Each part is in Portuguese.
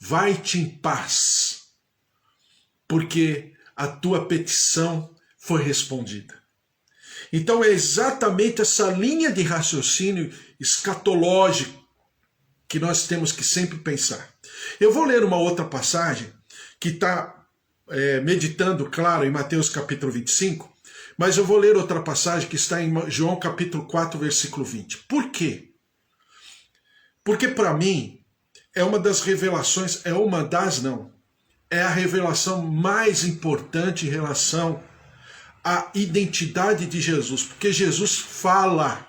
vai-te em paz, porque a tua petição foi respondida. Então é exatamente essa linha de raciocínio escatológico que nós temos que sempre pensar. Eu vou ler uma outra passagem que está meditando, claro, em Mateus capítulo 25, mas eu vou ler outra passagem que está em João capítulo 4, versículo 20. Por quê? Porque para mim é uma das revelações, é a revelação mais importante em relação à identidade de Jesus, porque Jesus fala.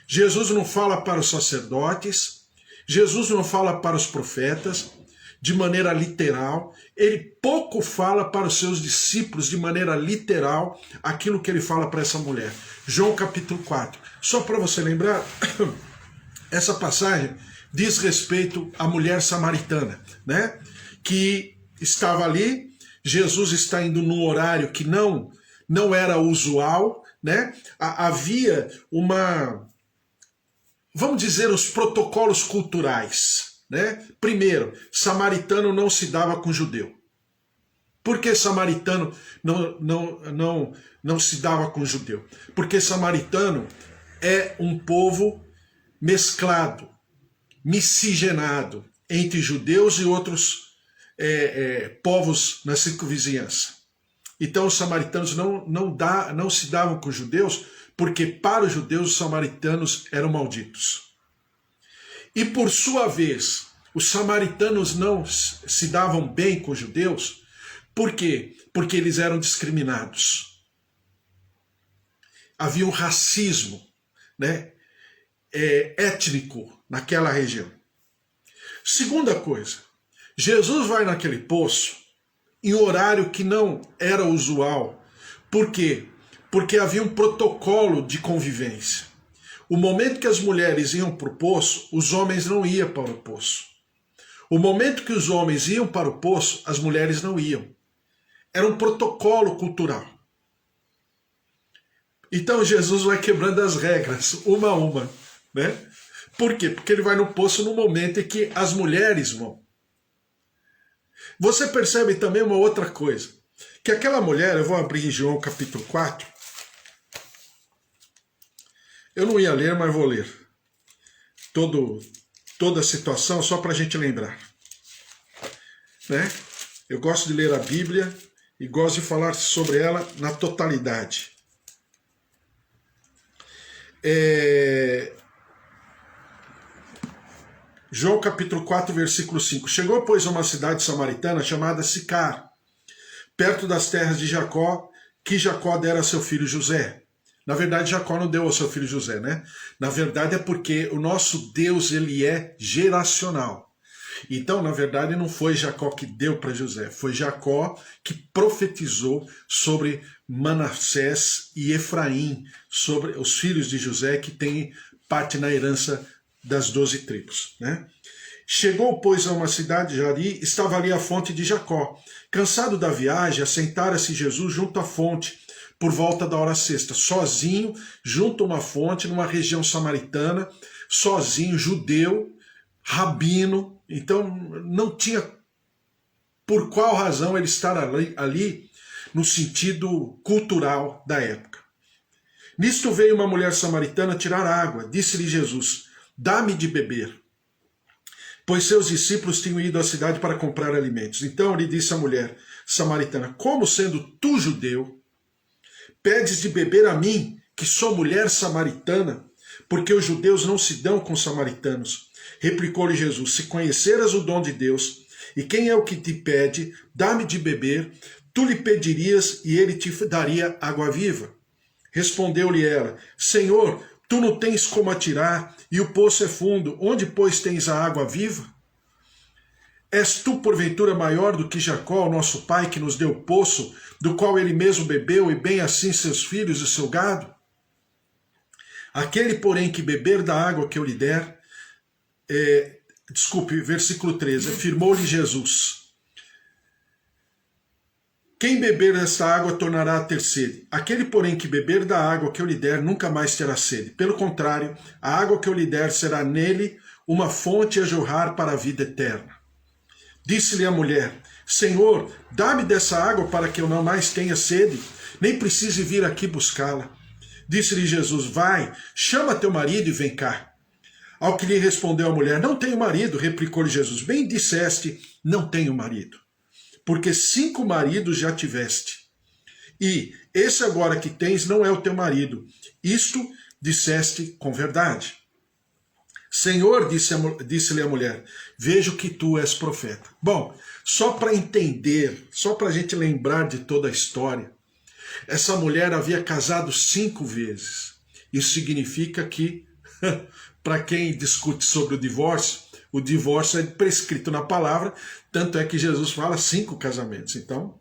Jesus não fala para os sacerdotes, Jesus não fala para os profetas de maneira literal, ele pouco fala para os seus discípulos de maneira literal aquilo que ele fala para essa mulher. João capítulo 4. Só para você lembrar, essa passagem diz respeito à mulher samaritana, né? Que estava ali, Jesus está indo num horário que não era usual, né? Havia vamos dizer, os protocolos culturais, né? Primeiro, samaritano não se dava com judeu. Por que samaritano não se dava com judeu? Porque samaritano é um povo mesclado, miscigenado entre judeus e outros povos na circunvizinhança. Então os samaritanos não se davam com os judeus, porque para os judeus os samaritanos eram malditos. E por sua vez, os samaritanos não se davam bem com os judeus, por quê? Porque eles eram discriminados. Havia um racismo, né, étnico naquela região. Segunda coisa, Jesus vai naquele poço em horário que não era usual. Por quê? Porque havia um protocolo de convivência. O momento que as mulheres iam para o poço, os homens não iam para o poço. O momento que os homens iam para o poço, as mulheres não iam. Era um protocolo cultural. Então Jesus vai quebrando as regras, uma a uma, né? Por quê? Porque ele vai no poço no momento em que as mulheres vão. Você percebe também uma outra coisa, que aquela mulher, eu vou abrir em João capítulo 4, eu não ia ler, mas vou ler toda a situação só para a gente lembrar, né? Eu gosto de ler a Bíblia e gosto de falar sobre ela na totalidade. João capítulo 4, versículo 5. Chegou, pois, a uma cidade samaritana chamada Sicar, perto das terras de Jacó, que Jacó dera a seu filho José. Na verdade, Jacó não deu ao seu filho José, né? Na verdade é porque o nosso Deus, ele é geracional. Então, na verdade, não foi Jacó que deu para José, foi Jacó que profetizou sobre Manassés e Efraim, sobre os filhos de José que têm parte na herança das 12 tribos, né? Chegou, pois, a uma cidade de Jari, estava ali a fonte de Jacó. Cansado da viagem, assentara-se Jesus junto à fonte, por volta da hora sexta, sozinho, junto a uma fonte, numa região samaritana, sozinho, judeu, rabino. Então não tinha por qual razão ele estar ali no sentido cultural da época. Nisto veio uma mulher samaritana tirar água. Disse-lhe Jesus: dá-me de beber. Pois seus discípulos tinham ido à cidade para comprar alimentos. Então lhe disse a mulher samaritana: como sendo tu judeu, pedes de beber a mim, que sou mulher samaritana? Porque os judeus não se dão com os samaritanos. Replicou-lhe Jesus: se conheceras o dom de Deus, e quem é o que te pede, dá-me de beber, tu lhe pedirias e ele te daria água viva. Respondeu-lhe ela: Senhor, tu não tens como atirar, e o poço é fundo, onde, pois, tens a água viva? És tu, porventura, maior do que Jacó, nosso pai, que nos deu o poço, do qual ele mesmo bebeu, e bem assim seus filhos e seu gado? Aquele, porém, que beber da água que eu lhe der, versículo 13, afirmou-lhe Jesus: quem beber desta água tornará a ter sede. Aquele, porém, que beber da água que eu lhe der, nunca mais terá sede. Pelo contrário, a água que eu lhe der será nele uma fonte a jorrar para a vida eterna. Disse-lhe a mulher: Senhor, dá-me dessa água para que eu não mais tenha sede, nem precise vir aqui buscá-la. Disse-lhe Jesus: Vai, chama teu marido e vem cá. Ao que lhe respondeu a mulher: Não tenho marido. Replicou-lhe Jesus: Bem disseste, não tenho marido, porque 5 maridos já tiveste, e esse agora que tens não é o teu marido. Isto disseste com verdade. Senhor, disse-lhe a mulher, vejo que tu és profeta. Bom, só para entender, só para a gente lembrar de toda a história, essa mulher havia casado 5 vezes. Isso significa que, para quem discute sobre o divórcio é prescrito na palavra, tanto é que Jesus fala 5 casamentos. Então,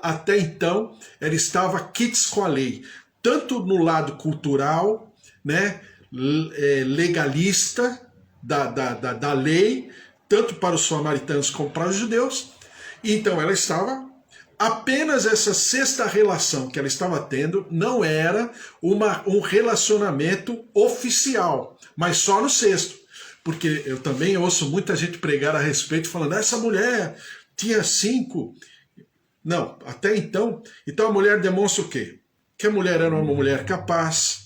até então, ela estava quites com a lei, tanto no lado cultural, né, legalista da lei, tanto para os samaritanos como para os judeus. Então ela estava, apenas essa 6ª relação que ela estava tendo não era um relacionamento oficial, mas só no 6º. Porque eu também ouço muita gente pregar a respeito, falando, essa mulher tinha 5. Não, até então. Então a mulher demonstra o quê? Que a mulher era uma mulher capaz,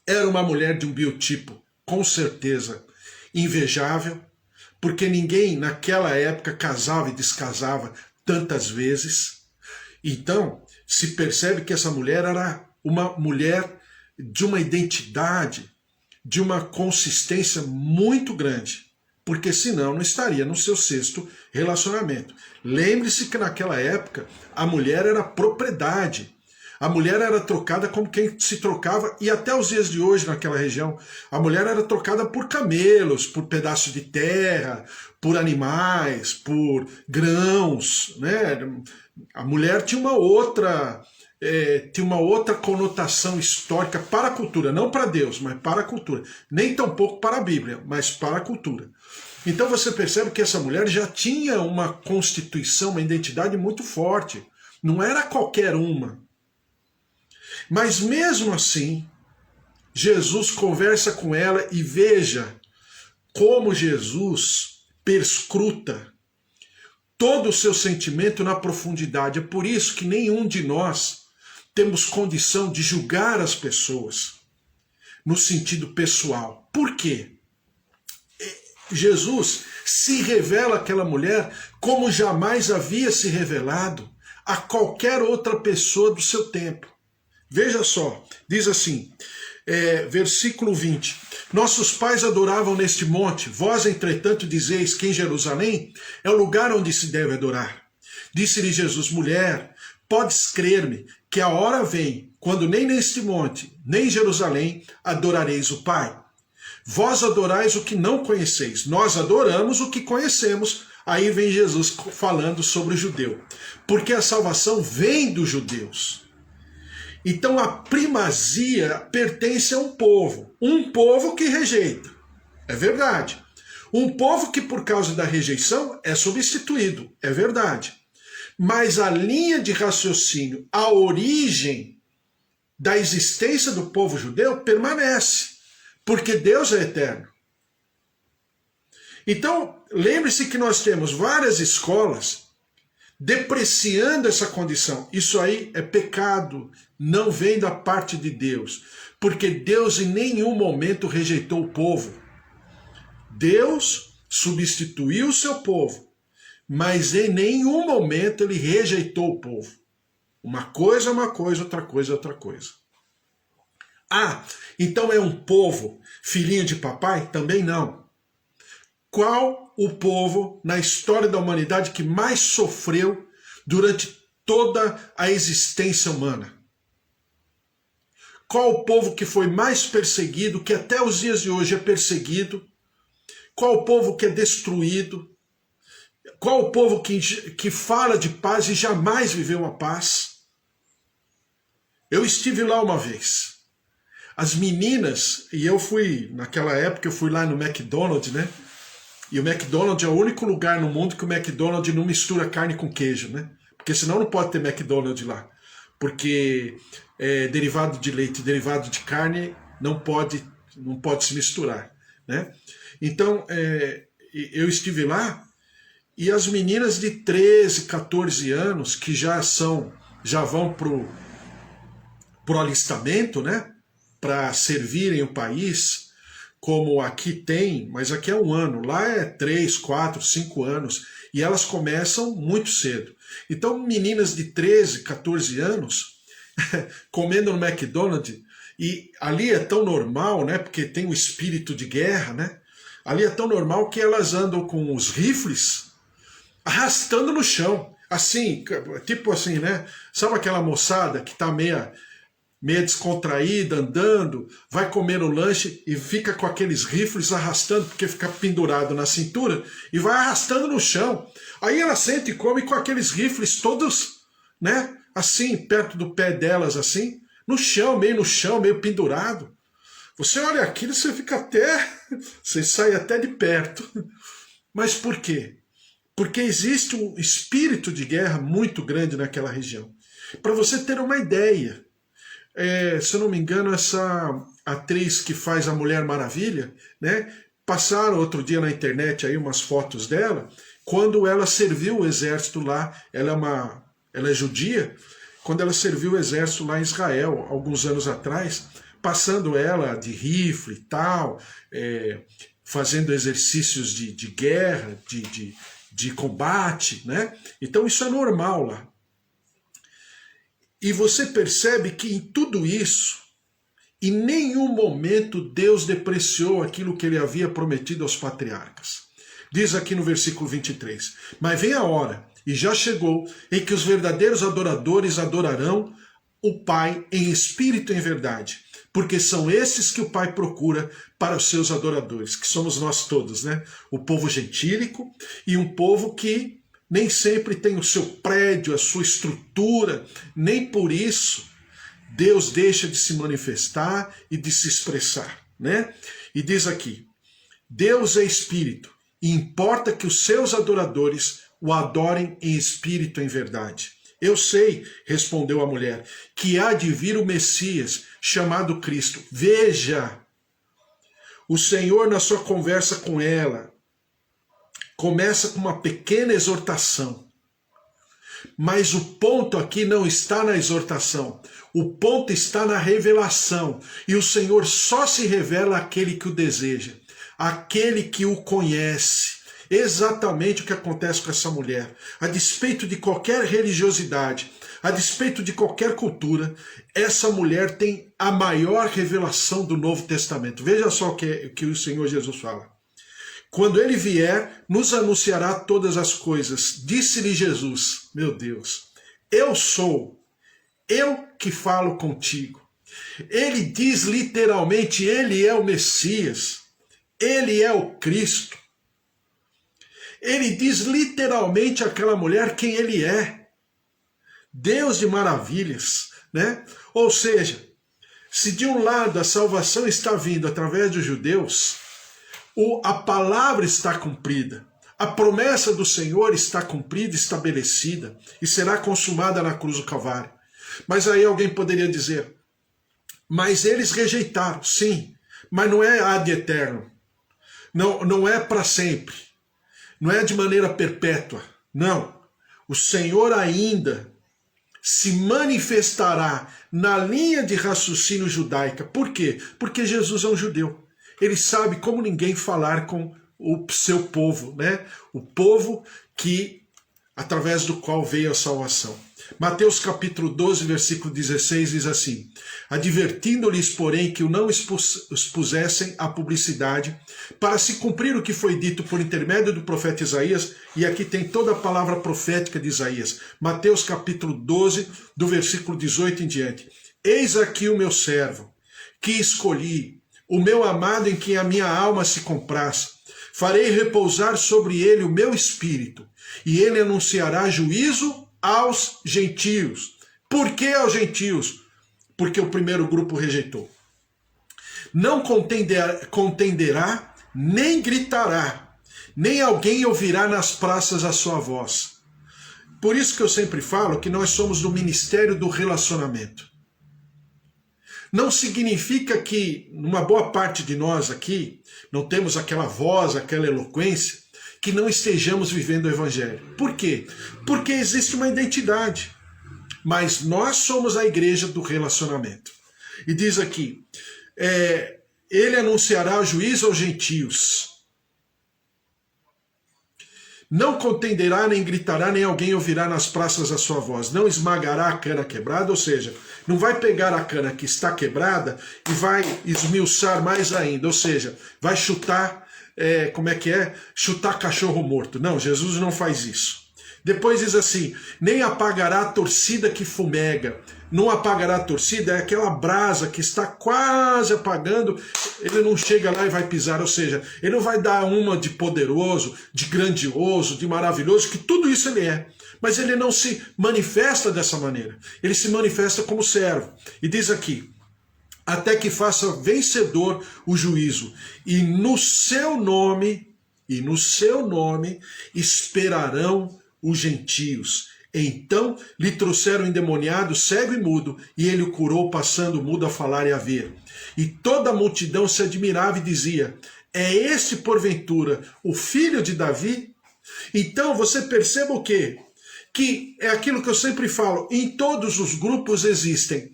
era uma mulher de um biotipo, com certeza, invejável, porque ninguém naquela época casava e descasava tantas vezes. Então, se percebe que essa mulher era uma mulher de uma identidade, de uma consistência muito grande, porque senão não estaria no seu 6º relacionamento. Lembre-se que naquela época a mulher era propriedade. A mulher era trocada como quem se trocava, e até os dias de hoje naquela região, a mulher era trocada por camelos, por pedaços de terra, por animais, por grãos, né? A mulher tinha uma outra conotação histórica para a cultura, não para Deus, mas para a cultura. Nem tampouco para a Bíblia, mas para a cultura. Então você percebe que essa mulher já tinha uma constituição, uma identidade muito forte. Não era qualquer uma. Mas mesmo assim, Jesus conversa com ela e veja como Jesus perscruta todo o seu sentimento na profundidade. É por isso que nenhum de nós temos condição de julgar as pessoas no sentido pessoal. Por quê? Jesus se revela àquela mulher como jamais havia se revelado a qualquer outra pessoa do seu tempo. Veja só, diz assim, versículo 20. Nossos pais adoravam neste monte, vós, entretanto, dizeis que em Jerusalém é o lugar onde se deve adorar. Disse-lhe Jesus: mulher, podes crer-me que a hora vem, quando nem neste monte, nem em Jerusalém, adorareis o Pai. Vós adorais o que não conheceis, nós adoramos o que conhecemos. Aí vem Jesus falando sobre o judeu, porque a salvação vem dos judeus. Então a primazia pertence a um povo que rejeita. É verdade. Um povo que por causa da rejeição é substituído. É verdade. Mas a linha de raciocínio, a origem da existência do povo judeu permanece, porque Deus é eterno. Então, lembre-se que nós temos várias escolas depreciando essa condição. Isso aí é pecado, não vem da parte de Deus, porque Deus em nenhum momento rejeitou o povo. Deus substituiu o seu povo, mas em nenhum momento ele rejeitou o povo. Uma coisa é uma coisa, outra coisa é outra coisa. Ah, então é um povo filhinho de papai? Também não. Qual o povo na história da humanidade que mais sofreu durante toda a existência humana? Qual o povo que foi mais perseguido, que até os dias de hoje é perseguido? Qual o povo que é destruído? Qual o povo que fala de paz e jamais viveu a paz? Eu estive lá uma vez. As meninas, e eu fui, naquela época eu fui lá no McDonald's, né? E o McDonald's é o único lugar no mundo que o McDonald's não mistura carne com queijo, né? Porque senão não pode ter McDonald's lá. Porque derivado de leite e derivado de carne não pode se misturar, né? Então, eu estive lá E as meninas de 13, 14 anos, que já vão pro alistamento, né? Para servirem o país, como aqui tem, mas aqui é 1 ano, lá é 3, 4, 5 anos, e elas começam muito cedo. Então, meninas de 13, 14 anos, comendo no McDonald's, e ali é tão normal, né, porque tem o espírito de guerra, né, ali é tão normal que elas andam com os rifles arrastando no chão, assim, tipo assim, né, sabe aquela moçada que tá meia descontraída, andando, vai comer o lanche e fica com aqueles rifles arrastando, porque fica pendurado na cintura, e vai arrastando no chão. Aí ela senta e come com aqueles rifles todos, né, assim, perto do pé delas, assim, no chão, meio pendurado. Você olha aquilo, você fica até, você sai até de perto. Mas por quê? Porque existe um espírito de guerra muito grande naquela região. Para você ter uma ideia, se eu não me engano, essa atriz que faz a Mulher Maravilha, né, passaram outro dia na internet aí umas fotos dela, quando ela serviu o exército lá, ela é judia, quando ela serviu o exército lá em Israel, alguns anos atrás, passando ela de rifle e tal, fazendo exercícios de guerra, de combate, né? Então isso é normal lá. E você percebe que em tudo isso, em nenhum momento Deus depreciou aquilo que ele havia prometido aos patriarcas. Diz aqui no versículo 23, mas vem a hora, e já chegou, em que os verdadeiros adoradores adorarão o Pai em espírito e em verdade, porque são esses que o Pai procura para os seus adoradores, que somos nós todos, né? O povo gentílico e um povo que nem sempre tem o seu prédio, a sua estrutura, nem por isso Deus deixa de se manifestar e de se expressar, né? E diz aqui, Deus é espírito, e importa que os seus adoradores o adorem em espírito e em verdade. Eu sei, respondeu a mulher, que há de vir o Messias, chamado Cristo. Veja, o Senhor na sua conversa com ela, começa com uma pequena exortação. Mas o ponto aqui não está na exortação. O ponto está na revelação. E o Senhor só se revela àquele que o deseja, àquele que o conhece. Exatamente o que acontece com essa mulher. A despeito de qualquer religiosidade, a despeito de qualquer cultura, essa mulher tem a maior revelação do Novo Testamento. Veja só o que o Senhor Jesus fala. Quando ele vier, nos anunciará todas as coisas. Disse-lhe Jesus, meu Deus, eu sou, eu que falo contigo. Ele diz literalmente, ele é o Messias, ele é o Cristo. Ele diz literalmente àquela mulher quem ele é. Deus de maravilhas, né? Ou seja, se de um lado a salvação está vindo através dos judeus, a palavra está cumprida, a promessa do Senhor está cumprida, estabelecida e será consumada na cruz do Calvário. Mas aí alguém poderia dizer, mas eles rejeitaram, sim, mas não é ad eterno, não é para sempre, não é de maneira perpétua, não. O Senhor ainda se manifestará na linha de raciocínio judaica. Por quê? Porque Jesus é um judeu. Ele sabe como ninguém falar com o seu povo, né? O povo através do qual veio a salvação. Mateus capítulo 12, versículo 16 diz assim, advertindo-lhes, porém, que o não expusessem à publicidade, para se cumprir o que foi dito por intermédio do profeta Isaías, e aqui tem toda a palavra profética de Isaías, Mateus capítulo 12, do versículo 18 em diante. Eis aqui o meu servo, que escolhi, o meu amado em quem a minha alma se compraz. Farei repousar sobre ele o meu espírito, e ele anunciará juízo aos gentios. Por que aos gentios? Porque o primeiro grupo rejeitou. Não contenderá, nem gritará, nem alguém ouvirá nas praças a sua voz. Por isso que eu sempre falo que nós somos do ministério do relacionamento. Não significa que, numa boa parte de nós aqui, não temos aquela voz, aquela eloquência, que não estejamos vivendo o Evangelho. Por quê? Porque existe uma identidade. Mas nós somos a igreja do relacionamento. E diz aqui, ele anunciará juízo aos gentios. Não contenderá, nem gritará, nem alguém ouvirá nas praças a sua voz. Não esmagará a cana quebrada, ou seja, não vai pegar a cana que está quebrada e vai esmiuçar mais ainda, ou seja, vai chutar, chutar cachorro morto. Não, Jesus não faz isso. Depois diz assim, nem apagará a torcida que fumega. Não apagará a torcida, é aquela brasa que está quase apagando, ele não chega lá e vai pisar, ou seja, ele não vai dar uma de poderoso, de grandioso, de maravilhoso, que tudo isso ele é. Mas ele não se manifesta dessa maneira, ele se manifesta como servo. E diz aqui, até que faça vencedor o juízo, e no seu nome esperarão os gentios. Então lhe trouxeram o endemoniado, cego e mudo, e ele o curou, passando o mudo a falar e a ver. E toda a multidão se admirava e dizia, é este porventura o filho de Davi? Então você perceba o quê? Que é aquilo que eu sempre falo, em todos os grupos existem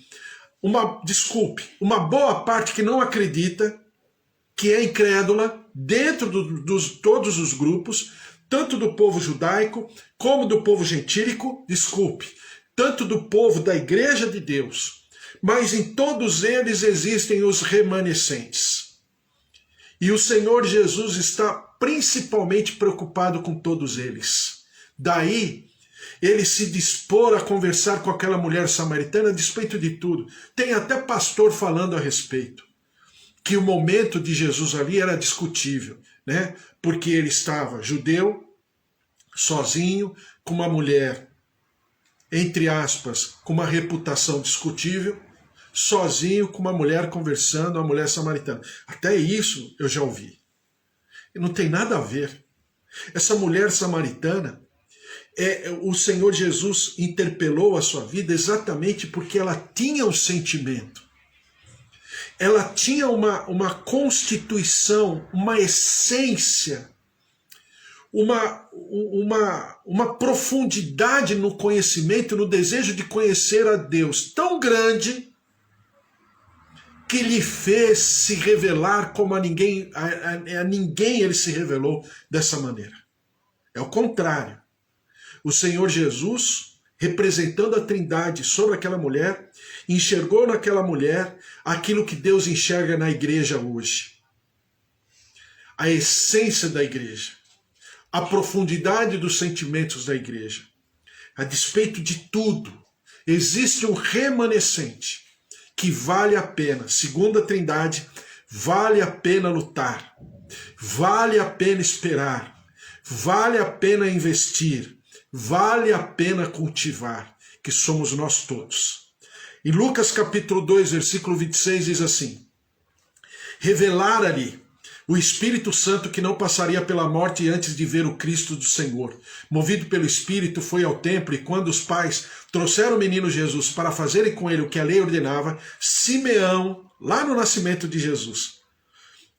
uma boa parte que não acredita, que é incrédula, dentro de todos os grupos, tanto do povo judaico, como do povo gentílico, tanto do povo da igreja de Deus, mas em todos eles existem os remanescentes. E o Senhor Jesus está principalmente preocupado com todos eles. Daí, ele se dispor a conversar com aquela mulher samaritana a despeito de tudo. Tem até pastor falando a respeito, que o momento de Jesus ali era discutível, né? Porque ele estava judeu, sozinho, com uma mulher, entre aspas, com uma reputação discutível, sozinho com uma mulher conversando, uma mulher samaritana. Até isso eu já ouvi. E não tem nada a ver. Essa mulher samaritana, o Senhor Jesus interpelou a sua vida exatamente porque ela tinha um sentimento. Ela tinha uma constituição, uma essência, uma profundidade no conhecimento, no desejo de conhecer a Deus tão grande que lhe fez se revelar como a ninguém ele se revelou dessa maneira. É o contrário. O Senhor Jesus, representando a Trindade sobre aquela mulher, enxergou naquela mulher aquilo que Deus enxerga na igreja hoje. A essência da igreja, a profundidade dos sentimentos da igreja. A despeito de tudo, existe um remanescente que vale a pena, segundo a Trindade, vale a pena lutar, vale a pena esperar, vale a pena investir, vale a pena cultivar, que somos nós todos. Em Lucas capítulo 2, versículo 26 diz assim, revelara-lhe o Espírito Santo que não passaria pela morte antes de ver o Cristo do Senhor. Movido pelo Espírito, foi ao templo e quando os pais trouxeram o menino Jesus para fazerem com ele o que a lei ordenava, Simeão, lá no nascimento de Jesus,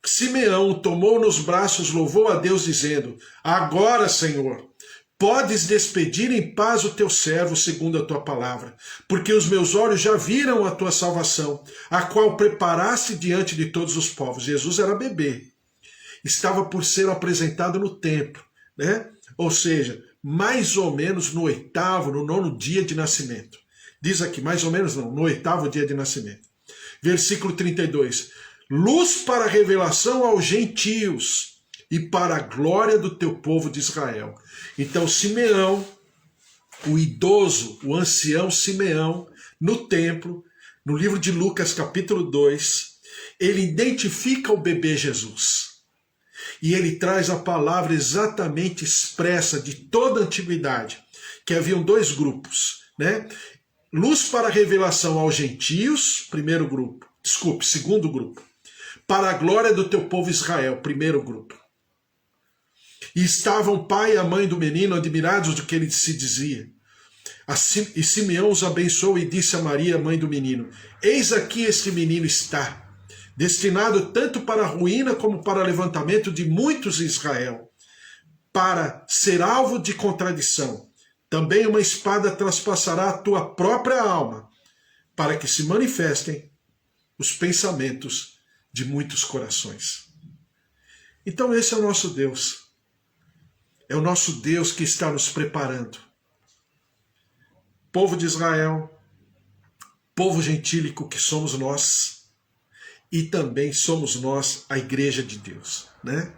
Simeão o tomou nos braços, louvou a Deus dizendo, agora, Senhor, podes despedir em paz o teu servo segundo a tua palavra, porque os meus olhos já viram a tua salvação, a qual preparaste diante de todos os povos. Jesus era bebê, estava por ser apresentado no templo, né? Ou seja, mais ou menos no 8º, no 9º dia de nascimento. Diz aqui, mais ou menos não, no 8º dia de nascimento. Versículo 32. Luz para a revelação aos gentios e para a glória do teu povo de Israel. Então Simeão, o idoso, o ancião Simeão, no templo, no livro de Lucas capítulo 2, ele identifica o bebê Jesus. E ele traz a palavra exatamente expressa de toda a antiguidade, que haviam dois grupos, né? Luz para a revelação aos gentios, segundo grupo. Para a glória do teu povo Israel, primeiro grupo. E estavam o pai e a mãe do menino admirados do que ele se dizia. E Simeão os abençoou e disse a Maria, mãe do menino, eis aqui este menino está, destinado tanto para a ruína como para o levantamento de muitos em Israel, para ser alvo de contradição. Também uma espada traspassará a tua própria alma, para que se manifestem os pensamentos de muitos corações. Então esse é o nosso Deus. É o nosso Deus que está nos preparando. Povo de Israel, povo gentílico que somos nós, e também somos nós a igreja de Deus, né?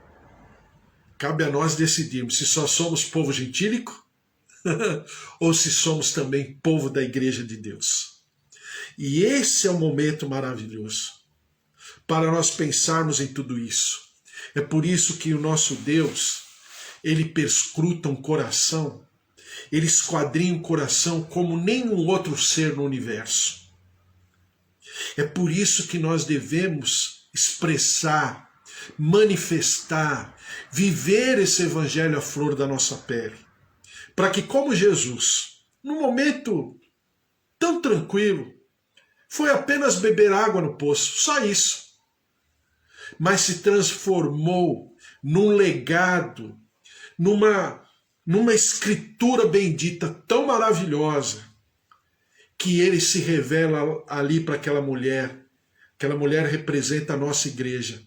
Cabe a nós decidirmos se só somos povo gentílico ou se somos também povo da igreja de Deus. E esse é um momento maravilhoso para nós pensarmos em tudo isso. É por isso que o nosso Deus, ele perscruta um coração, ele esquadrinha um coração como nenhum outro ser no universo. É por isso que nós devemos expressar, manifestar, viver esse evangelho à flor da nossa pele. Para que, como Jesus, num momento tão tranquilo, foi apenas beber água no poço, só isso. Mas se transformou num legado, numa escritura bendita tão maravilhosa, que ele se revela ali para aquela mulher. Aquela mulher representa a nossa igreja,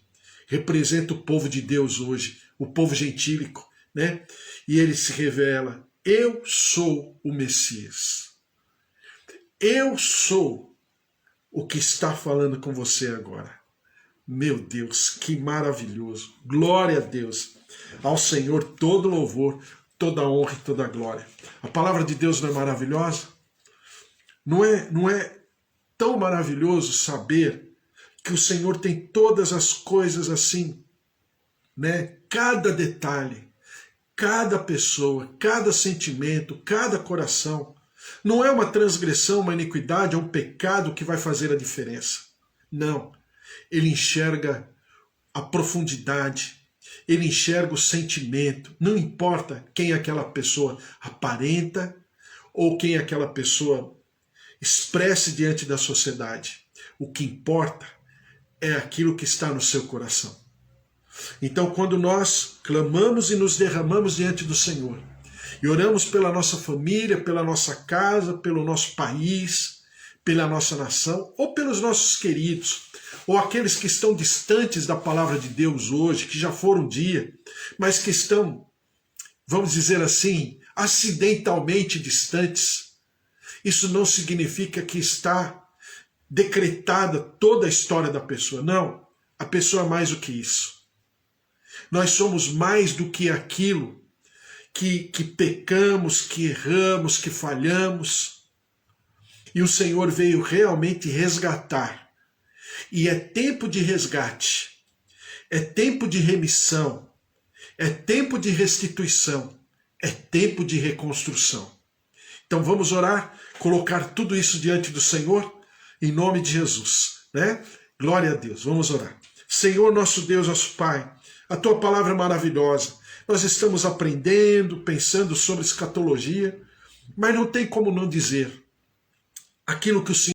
representa o povo de Deus hoje, o povo gentílico, né? E ele se revela: eu sou o Messias. Eu sou o que está falando com você agora. Meu Deus, que maravilhoso. Glória a Deus. Ao Senhor todo louvor, toda honra e toda glória. A palavra de Deus não é maravilhosa? Não é tão maravilhoso saber que o Senhor tem todas as coisas assim, né? Cada detalhe, cada pessoa, cada sentimento, cada coração. Não é uma transgressão, uma iniquidade, é um pecado que vai fazer a diferença. Não. Ele enxerga a profundidade, ele enxerga o sentimento. Não importa quem aquela pessoa aparenta ou quem aquela pessoa expresse diante da sociedade. O que importa é aquilo que está no seu coração. Então, quando nós clamamos e nos derramamos diante do Senhor, e oramos pela nossa família, pela nossa casa, pelo nosso país, pela nossa nação, ou pelos nossos queridos, ou aqueles que estão distantes da palavra de Deus hoje, que já foram um dia, mas que estão, vamos dizer assim, acidentalmente distantes, isso não significa que está decretada toda a história da pessoa. Não, a pessoa é mais do que isso. Nós somos mais do que aquilo que pecamos, que erramos, que falhamos. E o Senhor veio realmente resgatar. E é tempo de resgate, é tempo de remissão, é tempo de restituição, é tempo de reconstrução. Então vamos orar, colocar tudo isso diante do Senhor, em nome de Jesus, né? Glória a Deus, vamos orar. Senhor, nosso Deus, nosso Pai, a Tua palavra é maravilhosa. Nós estamos aprendendo, pensando sobre escatologia, mas não tem como não dizer aquilo que o Senhor